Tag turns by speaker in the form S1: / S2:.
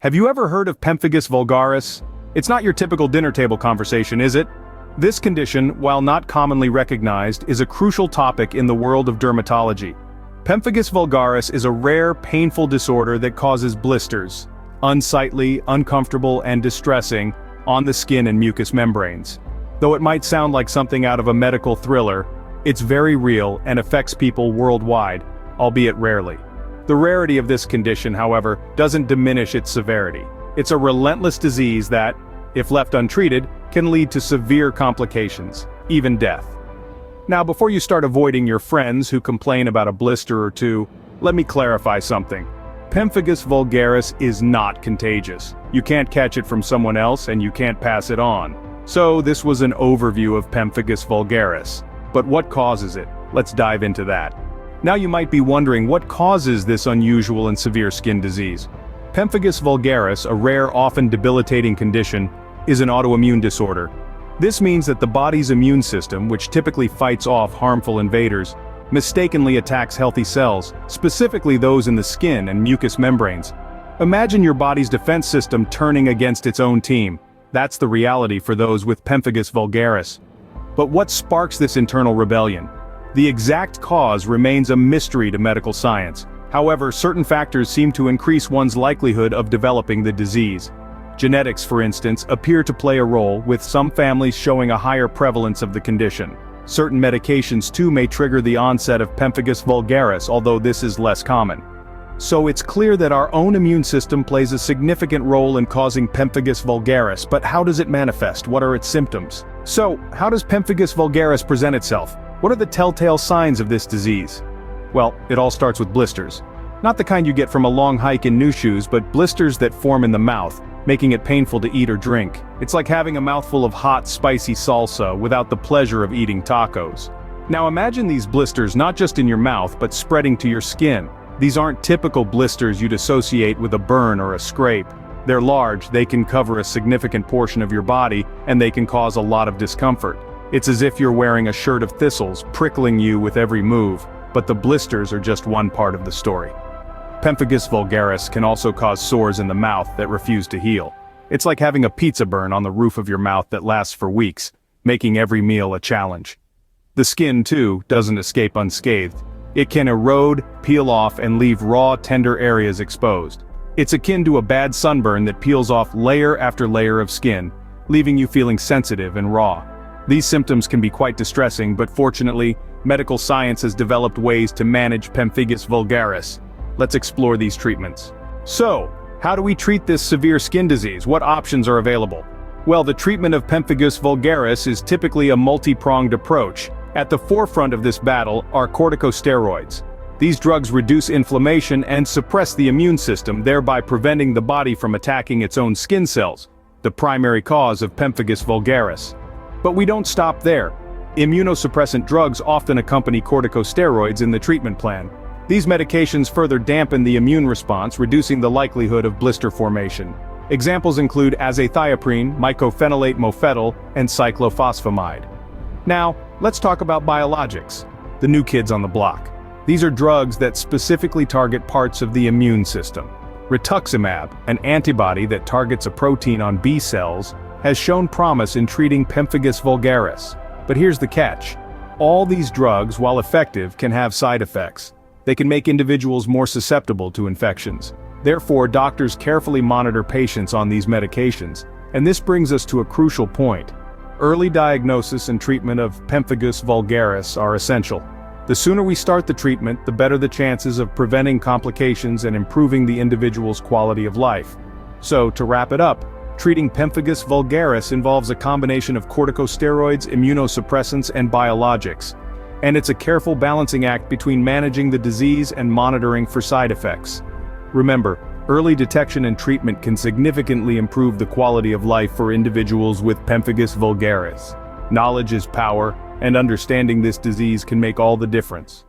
S1: Have you ever heard of pemphigus vulgaris? It's not your typical dinner table conversation, is it? This condition, while not commonly recognized, is a crucial topic in the world of dermatology. Pemphigus vulgaris is a rare, painful disorder that causes blisters, unsightly, uncomfortable, and distressing, on the skin and mucous membranes. Though it might sound like something out of a medical thriller, it's very real and affects people worldwide, albeit rarely. The rarity of this condition, however, doesn't diminish its severity. It's a relentless disease that, if left untreated, can lead to severe complications, even death. Now, before you start avoiding your friends who complain about a blister or two, let me clarify something. Pemphigus vulgaris is not contagious. You can't catch it from someone else and you can't pass it on. So this was an overview of pemphigus vulgaris. But what causes it? Let's dive into that. Now you might be wondering what causes this unusual and severe skin disease. Pemphigus vulgaris, a rare, often debilitating condition, is an autoimmune disorder. This means that the body's immune system, which typically fights off harmful invaders, mistakenly attacks healthy cells, specifically those in the skin and mucous membranes. Imagine your body's defense system turning against its own team. That's the reality for those with pemphigus vulgaris. But what sparks this internal rebellion? The exact cause remains a mystery to medical science. However, certain factors seem to increase one's likelihood of developing the disease. Genetics, for instance, appear to play a role, with some families showing a higher prevalence of the condition. Certain medications too may trigger the onset of pemphigus vulgaris, although this is less common. So it's clear that our own immune system plays a significant role in causing pemphigus vulgaris, but how does it manifest? What are its symptoms? So, how does pemphigus vulgaris present itself? What are the telltale signs of this disease? Well, it all starts with blisters. Not the kind you get from a long hike in new shoes, but blisters that form in the mouth, making it painful to eat or drink. It's like having a mouthful of hot, spicy salsa without the pleasure of eating tacos. Now imagine these blisters not just in your mouth, but spreading to your skin. These aren't typical blisters you'd associate with a burn or a scrape. They're large, they can cover a significant portion of your body, and they can cause a lot of discomfort. It's as if you're wearing a shirt of thistles, prickling you with every move, but the blisters are just one part of the story. Pemphigus vulgaris can also cause sores in the mouth that refuse to heal. It's like having a pizza burn on the roof of your mouth that lasts for weeks, making every meal a challenge. The skin, too, doesn't escape unscathed. It can erode, peel off, and leave raw, tender areas exposed. It's akin to a bad sunburn that peels off layer after layer of skin, leaving you feeling sensitive and raw. These symptoms can be quite distressing, but fortunately, medical science has developed ways to manage pemphigus vulgaris. Let's explore these treatments. So, how do we treat this severe skin disease? What options are available? Well, the treatment of pemphigus vulgaris is typically a multi-pronged approach. At the forefront of this battle are corticosteroids. These drugs reduce inflammation and suppress the immune system, thereby preventing the body from attacking its own skin cells, the primary cause of pemphigus vulgaris. But we don't stop there. Immunosuppressant drugs often accompany corticosteroids in the treatment plan. These medications further dampen the immune response, reducing the likelihood of blister formation. Examples include azathioprine, mycophenolate mofetil, and cyclophosphamide. Now, let's talk about biologics, the new kids on the block. These are drugs that specifically target parts of the immune system. Rituximab, an antibody that targets a protein on B cells, has shown promise in treating pemphigus vulgaris. But here's the catch. All these drugs, while effective, can have side effects. They can make individuals more susceptible to infections. Therefore, doctors carefully monitor patients on these medications. And this brings us to a crucial point. Early diagnosis and treatment of pemphigus vulgaris are essential. The sooner we start the treatment, the better the chances of preventing complications and improving the individual's quality of life. So, to wrap it up, treating pemphigus vulgaris involves a combination of corticosteroids, immunosuppressants, and biologics. And it's a careful balancing act between managing the disease and monitoring for side effects. Remember, early detection and treatment can significantly improve the quality of life for individuals with pemphigus vulgaris. Knowledge is power, and understanding this disease can make all the difference.